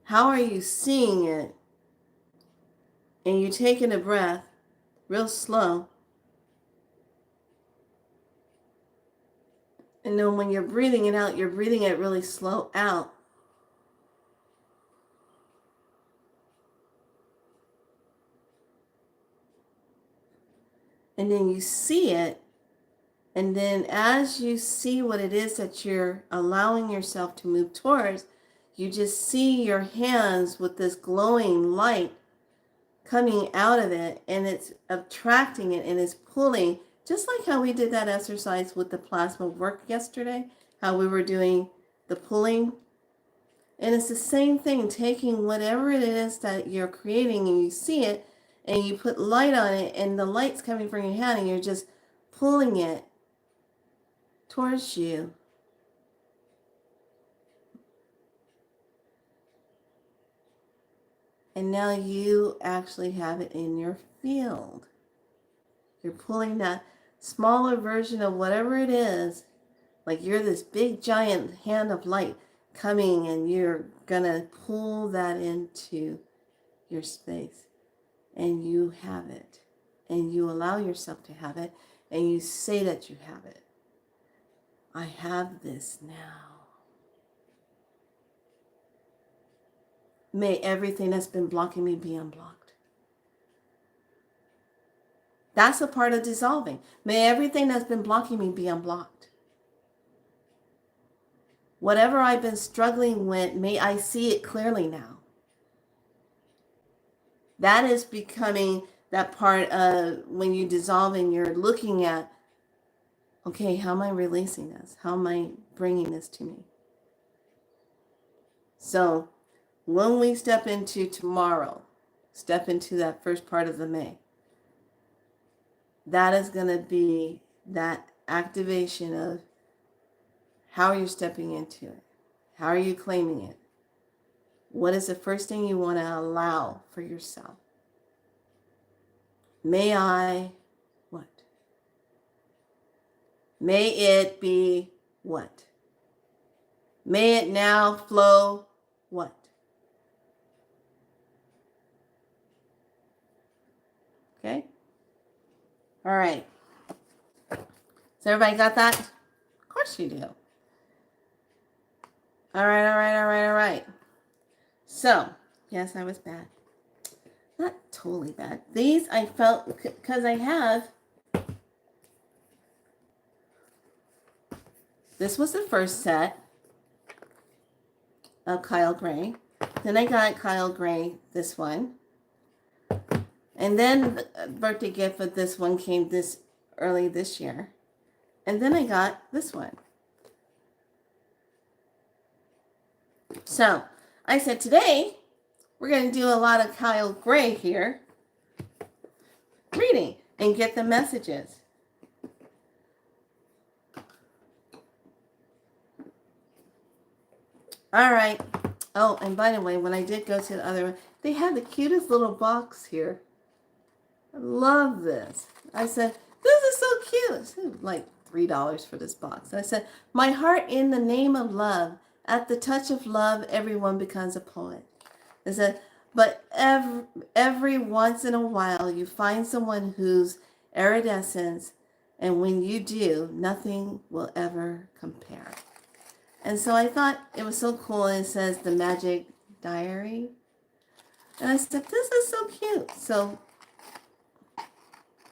How are you seeing it? And you're taking a breath real slow. And then when you're breathing it out, you're breathing it really slow out. And then you see it. And then as you see what it is that you're allowing yourself to move towards, you just see your hands with this glowing light coming out of it, and it's attracting it and it's pulling, just like how we did that exercise with the plasma work yesterday, how we were doing the pulling. And it's the same thing, taking whatever it is that you're creating and you see it and you put light on it, and the light's coming from your hand and you're just pulling it towards you. And now you actually have it in your field. You're pulling that smaller version of whatever it is, like you're this big giant hand of light coming, and you're going to pull that into your space. And you have it. And you allow yourself to have it. And you say that you have it. I have this now. May everything that's been blocking me be unblocked. That's a part of dissolving. May everything that's been blocking me be unblocked. Whatever I've been struggling with, may I see it clearly now. That is becoming that part of when you dissolve and you're looking at, okay, how am I releasing this? How am I bringing this to me? So when we step into tomorrow, step into that first part of the May, that is going to be that activation of how are you stepping into it? How are you claiming it? What is the first thing you want to allow for yourself? May I what? May it be what? May it now flow what? Okay? All right. So everybody got that? Of course you do. All right. So, yes, I was bad. Not totally bad. These I felt, because I have, this was the first set of Kyle Gray. Then I got Kyle Gray, this one. And then the birthday gift of this one came this early this year. And then I got this one. So I said today we're going to do a lot of Kyle Gray here, reading and get the messages. All right. Oh, and by the way, when I did go to the other one, they had the cutest little box here. I love this. I said, this is so cute. It's like $3 for this box. I said, my heart in the name of love. At the touch of love, everyone becomes a poet. I said, but every once in a while, you find someone who's iridescent, and when you do, nothing will ever compare. And so I thought it was so cool. And it says the Magic Diary. And I said, this is so cute. So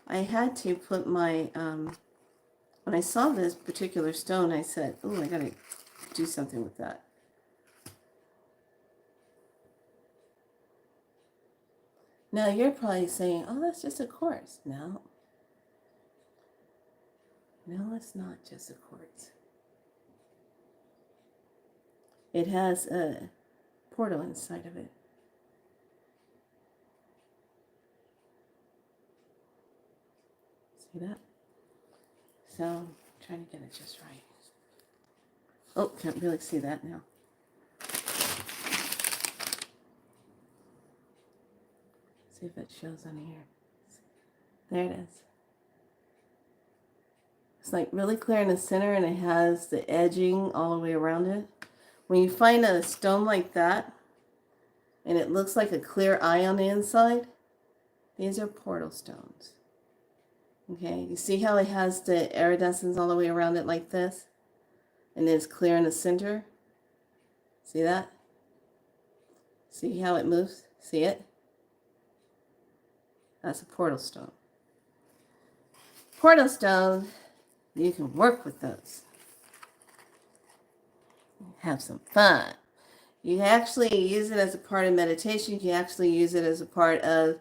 I had to put my, when I saw this particular stone, I said, oh, I got to do something with that. Now you're probably saying, oh, that's just a quartz. No. No, it's not just a quartz. It has a portal inside of it. See that? So, trying to get it just right. Oh, can't really see that now. See if it shows on here. There it is. It's like really clear in the center and it has the edging all the way around it. When you find a stone like that and it looks like a clear eye on the inside, these are portal stones. Okay, you see how it has the iridescence all the way around it like this? And it's clear in the center? See that? See how it moves? See it? That's a portal stone. Portal stone, you can work with those. Have some fun. You actually use it as a part of meditation. You can actually use it as a part of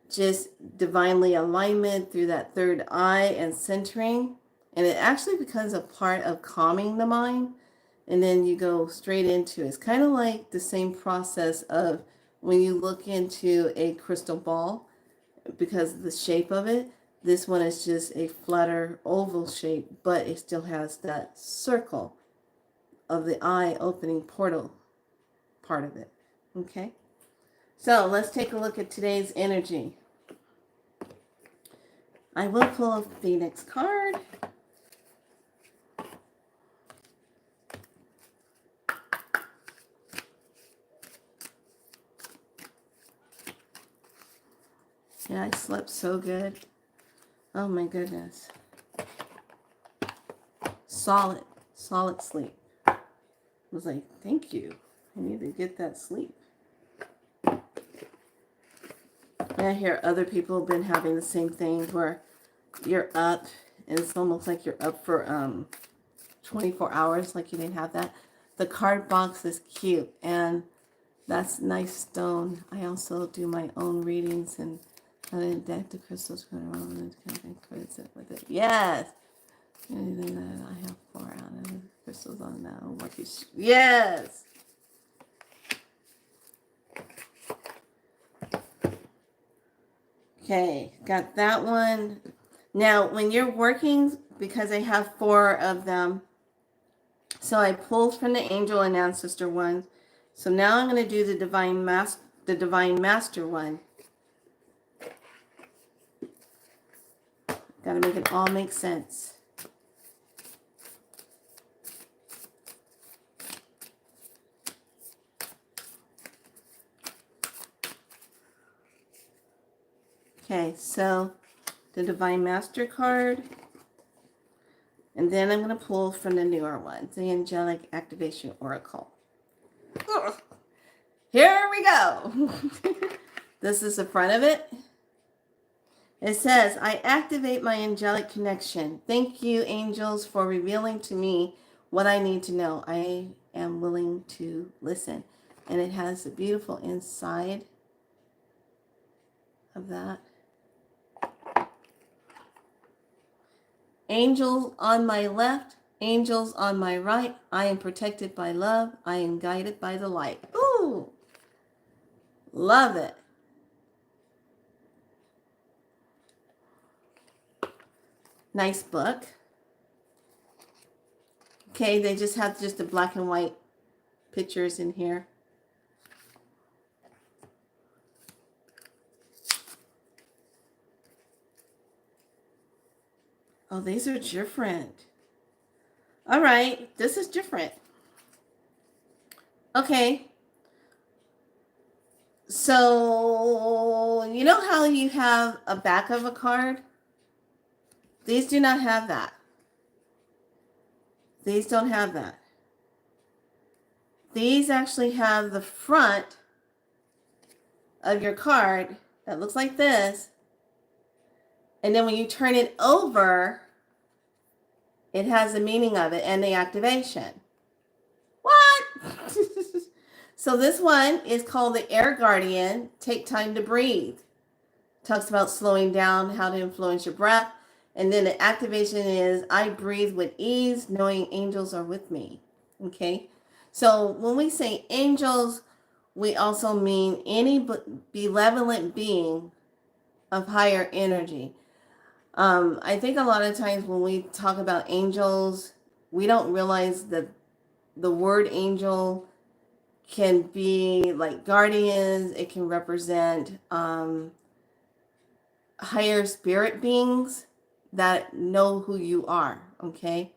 just divinely alignment through that third eye and centering. And it actually becomes a part of calming the mind. And then you go straight into it. It's kind of like the same process of when you look into a crystal ball, because of the shape of it. This one is just a flatter oval shape, but it still has that circle of the eye opening portal part of it. Okay? So let's take a look at today's energy. I will pull a Phoenix card. Yeah, I slept so good. Oh my goodness. Solid sleep. I was like, thank you. I need to get that sleep. And I hear other people have been having the same thing where you're up and it's almost like you're up for 24 hours, like you didn't have that. The card box is cute and that's nice stone. I also do my own readings and deck the crystals with it. Yes. Anything that I have 4 out of the crystals on now. Yes. Okay, got that one. Now, when you're working, because I have 4 of them, so I pulled from the angel and ancestor ones. So now I'm going to do the divine master one. Got to make it all make sense. Okay, so the Divine Master card. And then I'm going to pull from the newer ones, the Angelic Activation Oracle. Ugh. Here we go. This is the front of it. It says, I activate my angelic connection. Thank you, angels, for revealing to me what I need to know. I am willing to listen. And it has a beautiful inside of that. Angels on my left, angels on my right. I am protected by love. I am guided by the light. Ooh, love it. Nice book. Okay, they just have just the black and white pictures in here. Oh, these are different. All right, this is different. Okay. So, you know how you have a back of a card? These do not have that. These don't have that. These actually have the front of your card that looks like this. And then when you turn it over, it has the meaning of it and the activation. What? So this one is called the Air Guardian. Take time to breathe. Talks about slowing down, how to influence your breath. And then the activation is, I breathe with ease, knowing angels are with me. Okay? So when we say angels, we also mean any benevolent being of higher energy. I think a lot of times when we talk about angels, we don't realize that the word angel can be like guardians. It can represent higher spirit beings that know who you are. Okay.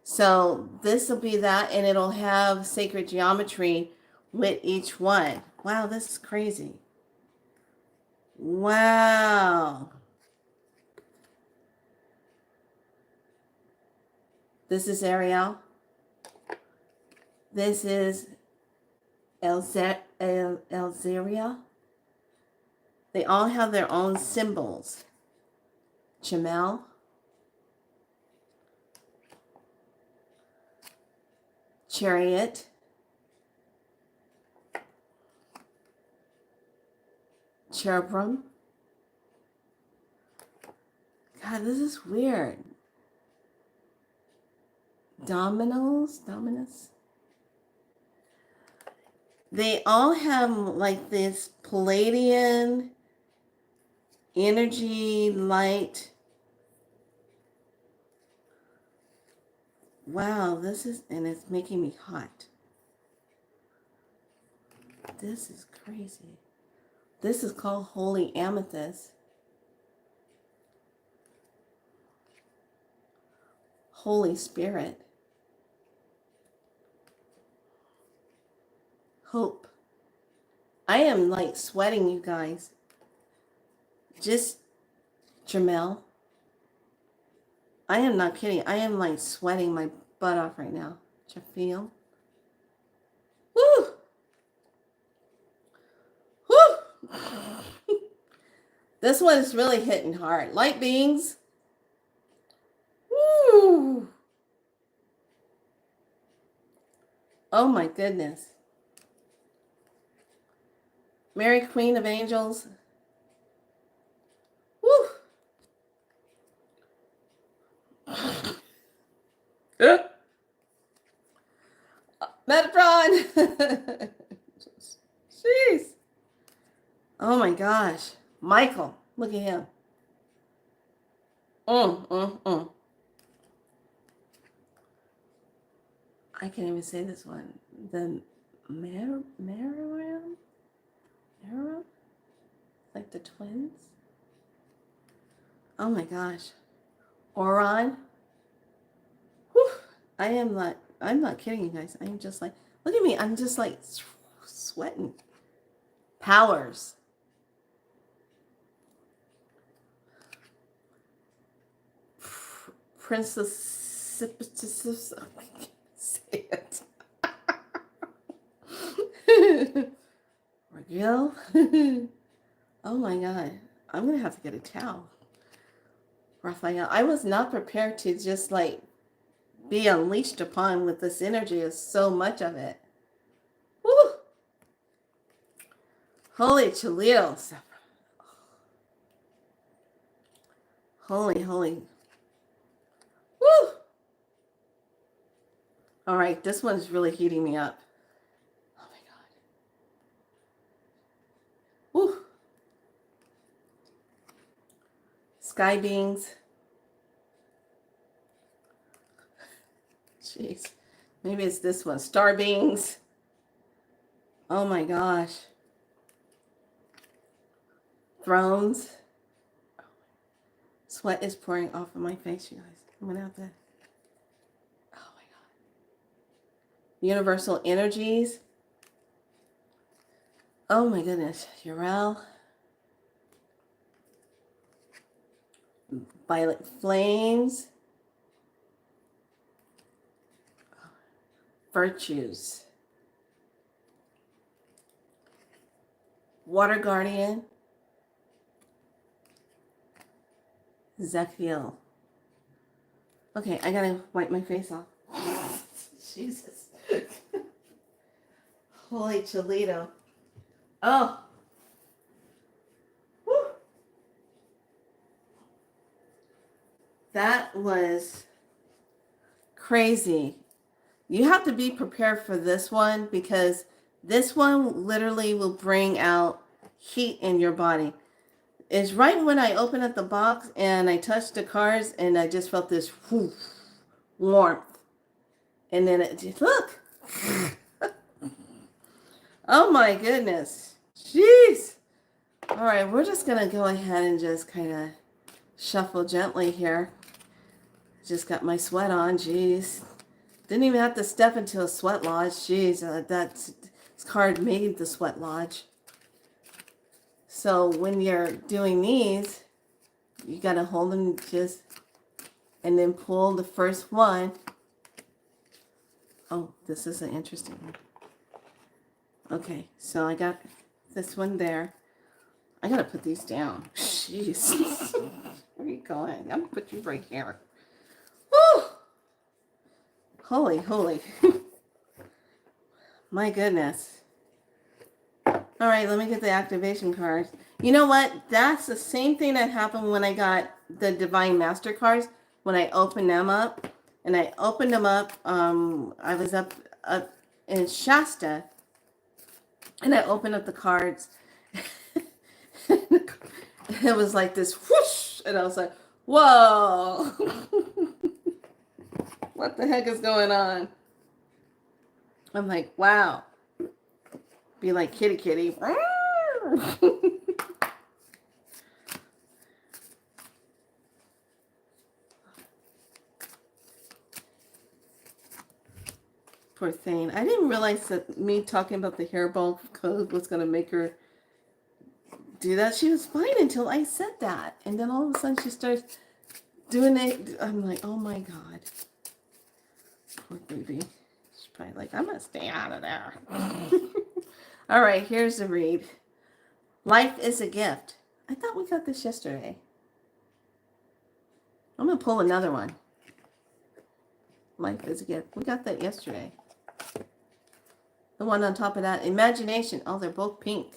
So this will be that, and it'll have sacred geometry with each one. Wow, this is crazy. Wow. This is Ariel. This is Elzaria. They all have their own symbols. Jamel. Chariot. Cherubim. God, this is weird. Dominus. They all have like this Palladian energy, light. Wow, this is, and it's making me hot. This is crazy. This is called Holy Amethyst. Holy Spirit. Hope. I am like sweating, you guys. Just, Jamel. I am not kidding. I am like sweating my butt off right now. Jafeel. Woo! Woo! This one is really hitting hard. Light beings. Woo! Oh my goodness. Mary, Queen of Angels. Woo! Metatron. Jeez. Oh my gosh. Michael. Look at him. I can't even say this one. The Maram? Like the twins? Oh my gosh. Oron. Whew. I'm not kidding you guys. I'm just like, look at me. I'm just like sweating. Powers. Princess. I can't say it. Regil. Oh my God. I'm going to have to get a towel. Raphael. I was not prepared to just like be unleashed upon with this energy. Is so much of it. Woo! Holy Chalil. Holy. Woo! All right, this one's really heating me up. Oh my God. Woo! Sky beings. Jeez. Maybe it's this one. Star beings. Oh my gosh. Thrones. Sweat is pouring off of my face, you guys. I'm gonna have to. Oh my God. Universal energies. Oh my goodness. Uriel. Violet flames. Virtues. Water guardian. Zekiel. Okay, I gotta wipe my face off. Jesus. Holy Toledo. Oh. Woo. That was crazy. You have to be prepared for this one because this one literally will bring out heat in your body. is right when I opened up the box and I touched the cards and I just felt this whoosh, warmth. And then it just, look. Oh my goodness. Jeez. All right, we're just going to go ahead and just kind of shuffle gently here. Just got my sweat on. Jeez. Didn't even have to step into a sweat lodge. Jeez, this card made the sweat lodge. So when you're doing these, you got to hold them just, and then pull the first one. Oh, this is an interesting one. Okay, so I got this one there. I got to put these down. Jeez. Where are you going? I'm going to put you right here. Woo! Holy, holy. My goodness. All right, let me get the activation cards. You know what? That's the same thing that happened when I got the Divine Master cards. When I opened them up, and I opened them up, I was up in Shasta, and I opened up the cards. It was like this whoosh, and I was like, whoa. What the heck is going on? I'm like, wow. Be like kitty kitty. Poor thing. I didn't realize that me talking about the hairball code was going to make her do that. She was fine until I said that. And then all of a sudden she starts doing it. I'm like, oh my God. Poor baby. She's probably like, I'm going to stay out of there. All right, here's the read. Life is a gift. I thought we got this yesterday. I'm going to pull another one. Life is a gift. We got that yesterday. The one on top of that, imagination. Oh, they're both pink.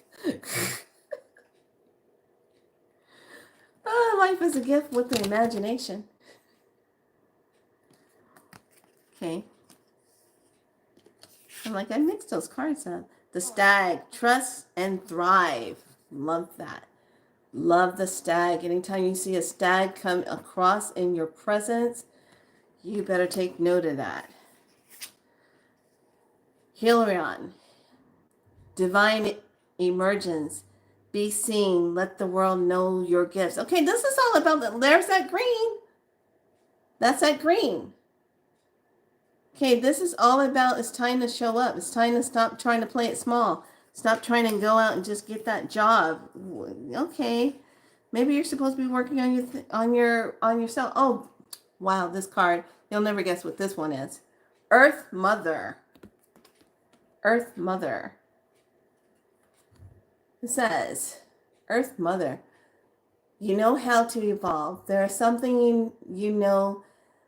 Oh, life is a gift with the imagination. Okay. I'm like, I mixed those cards up. The stag, trust and thrive. Love that. Love the stag. Anytime you see a stag come across in your presence, you better take note of that. Hilarion, divine emergence. Be seen. Let the world know your gifts. Okay, this is all about, there's that green. That's that green. Okay, this is all about, it's time to show up. It's time to stop trying to play it small. Stop trying to go out and just get that job. Okay, maybe you're supposed to be working on yourself. Oh, wow, this card. You'll never guess what this one is. Earth Mother. Earth Mother. It says, Earth Mother, you know how to evolve. There is something you know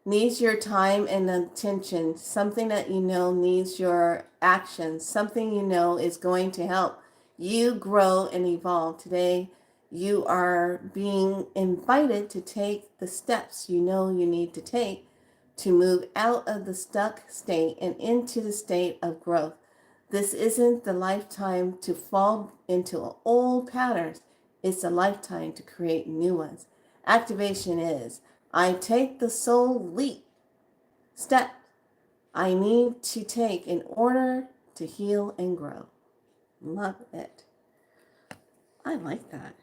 needs your time and attention, something that you know needs your action, something you know is going to help you grow and evolve. Today, you are being invited to take the steps you know you need to take to move out of the stuck state and into the state of growth. This isn't the lifetime to fall into old patterns. It's a lifetime to create new ones. Activation is, I take the soul leap step I need to take in order to heal and grow. Love it. I like that.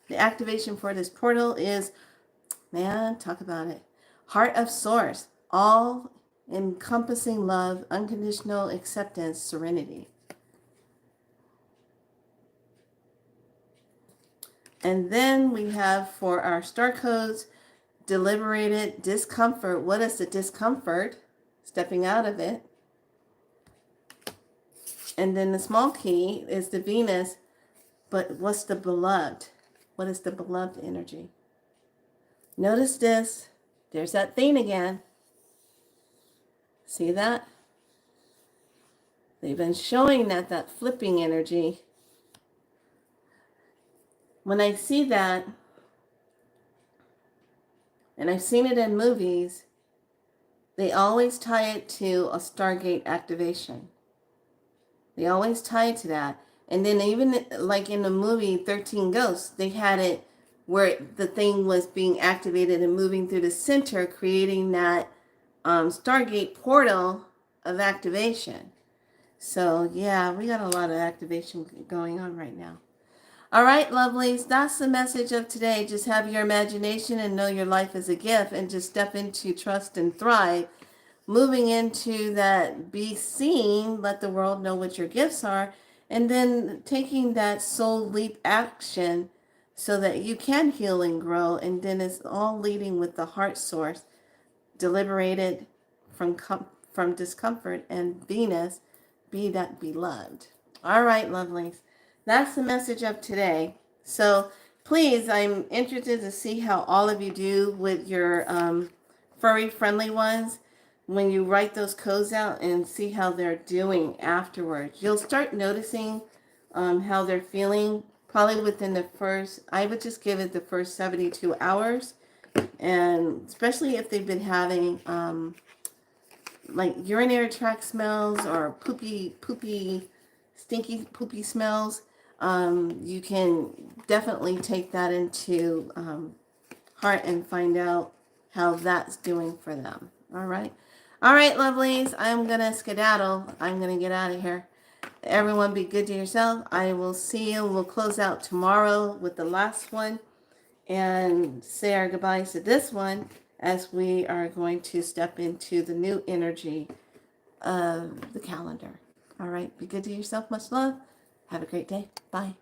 The activation for this portal is, man, talk about it. Heart of Source, all encompassing love, unconditional acceptance, serenity. And then we have for our star codes, deliberated discomfort. What is the discomfort? Stepping out of it. And then the small key is the Venus. But what's the beloved? What is the beloved energy? Notice this. There's that thing again. See that? They've been showing that flipping energy. When I see that, and I've seen it in movies, they always tie it to a Stargate activation. They always tie it to that. And then even like in the movie 13 Ghosts, they had it where the thing was being activated and moving through the center, creating that Stargate portal of activation. So yeah, we got a lot of activation going on right now. All right, lovelies, that's the message of today. Just have your imagination and know your life is a gift, and just step into trust and thrive. Moving into that be seen, let the world know what your gifts are, and then taking that soul leap action so that you can heal and grow. And then it's all leading with the heart source, deliberated from discomfort, and Venus, be that beloved. All right, lovelies. That's the message of today. So please, I'm interested to see how all of you do with your furry friendly ones when you write those codes out, and see how they're doing afterwards. You'll start noticing how they're feeling probably within the first, I would just give it the first 72 hours. And especially if they've been having like urinary tract smells or stinky poopy smells, you can definitely take that into heart and find out how that's doing for them. All right. All right, lovelies. I'm going to skedaddle. I'm going to get out of here. Everyone be good to yourself. I will see you. We'll close out tomorrow with the last one and say our goodbyes to this one as we are going to step into the new energy of the calendar. All right. Be good to yourself. Much love. Have a great day. Bye.